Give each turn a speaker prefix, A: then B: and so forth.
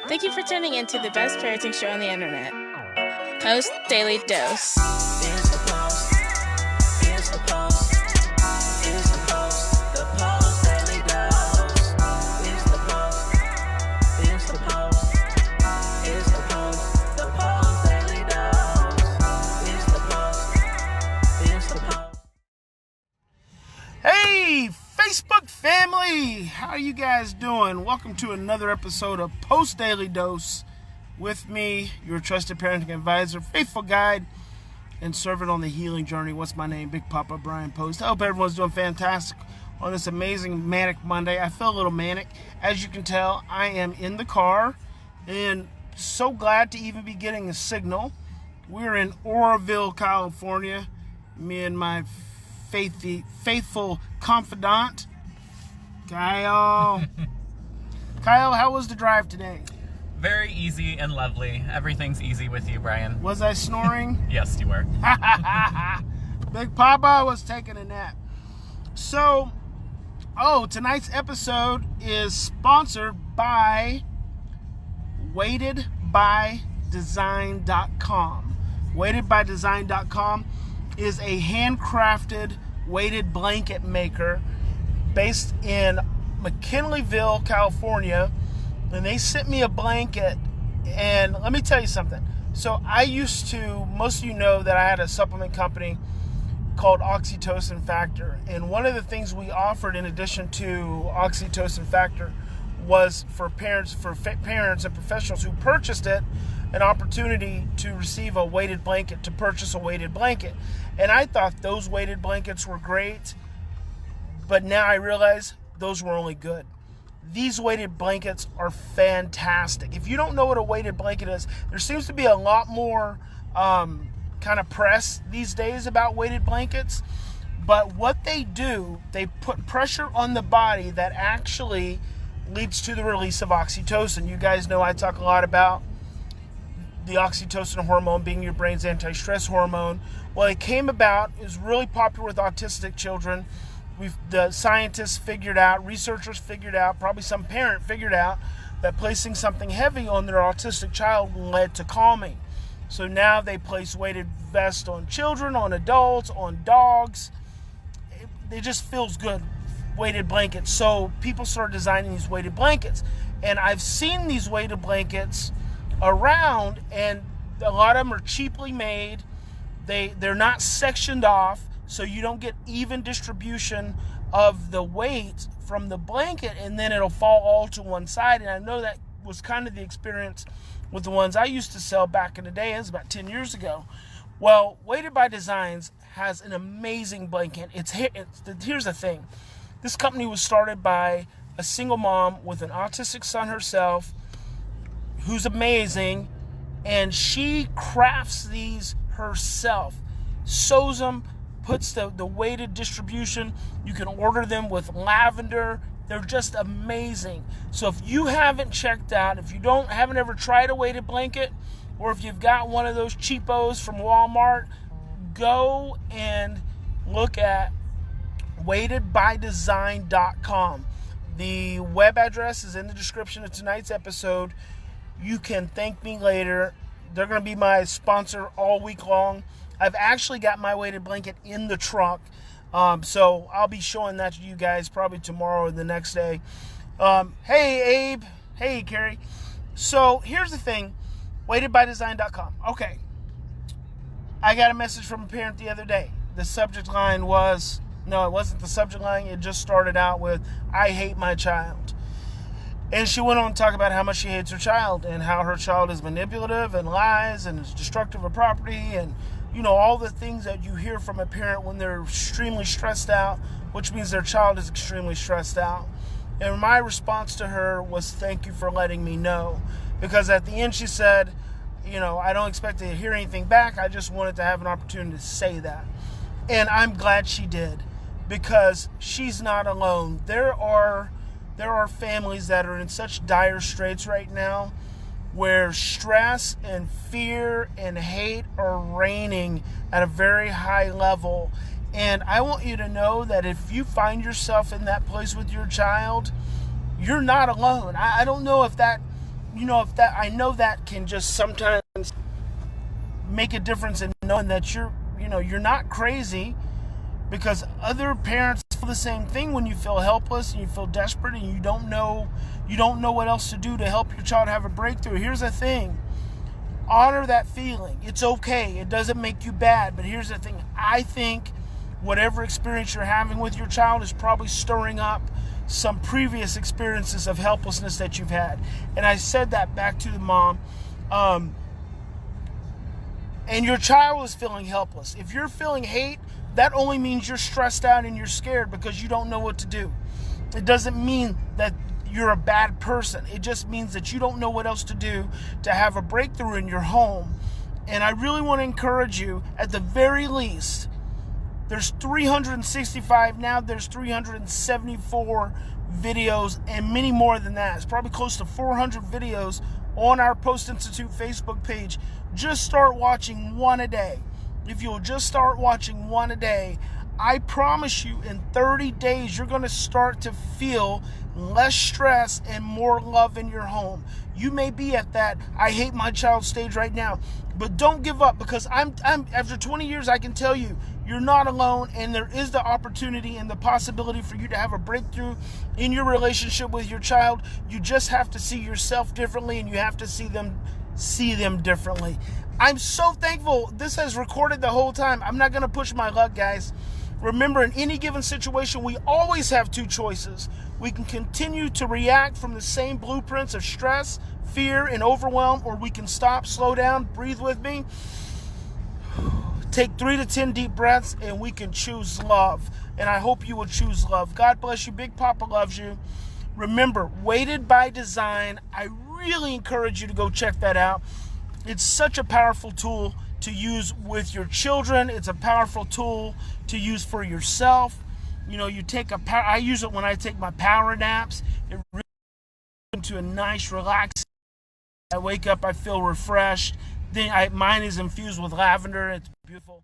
A: Thank you for tuning in to the best parenting show on the internet, Post Daily Dose.
B: It's the Post. It's the Post. It's the Post. The Post Daily Dose. It's the Post. It's the Post. It's the Post. The Post Daily Dose. It's the Post. It's the Post.
C: Hey, Facebook family! How you guys doing? Welcome to another episode of Post Daily Dose with me, your trusted parenting advisor, faithful guide, and servant on the healing journey. What's my name? Big Papa Brian+Post. I hope everyone's doing fantastic on this amazing manic Monday. I feel a little manic. As you can tell, I am in the car and so glad to even be getting a signal. We're in Oroville, California. Me and my faithful confidant, Kyle. Kyle, how was the drive today?
D: Very easy and lovely. Everything's easy with you, Brian.
C: Was I snoring?
D: Yes, you were.
C: Big Papa was taking a nap. So, tonight's episode is sponsored by weightedbydesign.com. Weightedbydesign.com is a handcrafted weighted blanket maker based in McKinleyville, California. And they sent me a blanket, and let me tell you something. So I used to, most of you know that I had a supplement company called Oxytocin Factor. And one of the things we offered in addition to Oxytocin Factor was for parents and professionals who purchased it, an opportunity to receive a weighted blanket, to purchase a weighted blanket. And I thought those weighted blankets were great, but now I realize those were only good. These weighted blankets are fantastic. If you don't know what a weighted blanket is, there seems to be a lot more kind of press these days about weighted blankets. But what they do, they put pressure on the body that actually leads to the release of oxytocin. You guys know I talk a lot about the oxytocin hormone being your brain's anti-stress hormone. Well, it came about, it was really popular with autistic children. The scientists figured out, researchers figured out, probably some parent figured out that placing something heavy on their autistic child led to calming. So now they place weighted vests on children, on adults, on dogs. It just feels good, weighted blankets. So people started designing these weighted blankets. And I've seen these weighted blankets around, and a lot of them are cheaply made. They're not sectioned off, so you don't get even distribution of the weight from the blanket, and then it'll fall all to one side. And I know that was kind of the experience with the ones I used to sell back in the day. It was about 10 years ago. Well, Weighted by Designs has an amazing blanket. Here's the thing. This company was started by a single mom with an autistic son herself, who's amazing, and she crafts these herself, sews them, puts the weighted distribution. You can order them with lavender. They're just amazing. So if you haven't checked out, if you haven't ever tried a weighted blanket, or if you've got one of those cheapos from Walmart, go and look at weightedbydesign.com. The web address is in the description of tonight's episode. You can thank me later. They're going to be my sponsor all week long. I've actually got my weighted blanket in the trunk. So I'll be showing that to you guys probably tomorrow or the next day. Hey, Abe. Hey, Carrie. So here's the thing. Weightedbydesign.com. Okay. I got a message from a parent the other day. The subject line was, no, it wasn't the subject line. It just started out with, I hate my child. And she went on to talk about how much she hates her child and how her child is manipulative and lies and is destructive of property and, you know, all the things that you hear from a parent when they're extremely stressed out, which means their child is extremely stressed out. And my response to her was, thank you for letting me know. Because at the end she said, you know, I don't expect to hear anything back. I just wanted to have an opportunity to say that. And I'm glad she did, because she's not alone. There are families that are in such dire straits right now where stress and fear and hate are reigning at a very high level. And I want you to know that if you find yourself in that place with your child, you're not alone. I don't know if that if that, I know that can just sometimes make a difference in knowing that you're not crazy, because other parents feel the same thing when you feel helpless and you feel desperate and you don't know what else to do to help your child have a breakthrough. Here's the thing. Honor that feeling. It's okay. It doesn't make you bad. But here's the thing. I think whatever experience you're having with your child is probably stirring up some previous experiences of helplessness that you've had. And I said that back to the mom. And your child is feeling helpless. If you're feeling hate, that only means you're stressed out and you're scared because you don't know what to do. It doesn't mean that you're a bad person. It just means that you don't know what else to do to have a breakthrough in your home. And I really want to encourage you, at the very least, there's 365 now, there's 374 videos and many more than that. It's probably close to 400 videos on our Post+Institute Facebook page. Just start watching one a day. If you'll just start watching one a day, I promise you in 30 days, you're going to start to feel less stress and more love in your home. You may be at that I hate my child stage right now, but don't give up, because I'm after 20 years, I can tell you, you're not alone, and there is the opportunity and the possibility for you to have a breakthrough in your relationship with your child. You just have to see yourself differently, and you have to see them differently. I'm so thankful this has recorded the whole time. I'm not going to push my luck, guys. Remember, in any given situation, we always have two choices. We can continue to react from the same blueprints of stress, fear, and overwhelm, or we can stop, slow down, breathe with me, take 3 to 10 deep breaths, and we can choose love. And I hope you will choose love. God bless you. Big Papa loves you. Remember, Weighted by Design. I really encourage you to go check that out. It's such a powerful tool to use with your children. It's a powerful tool to use for yourself. You take I use it when I take my power naps. It really into a nice, relaxing. I wake up, I feel refreshed. Then mine is infused with lavender. It's beautiful.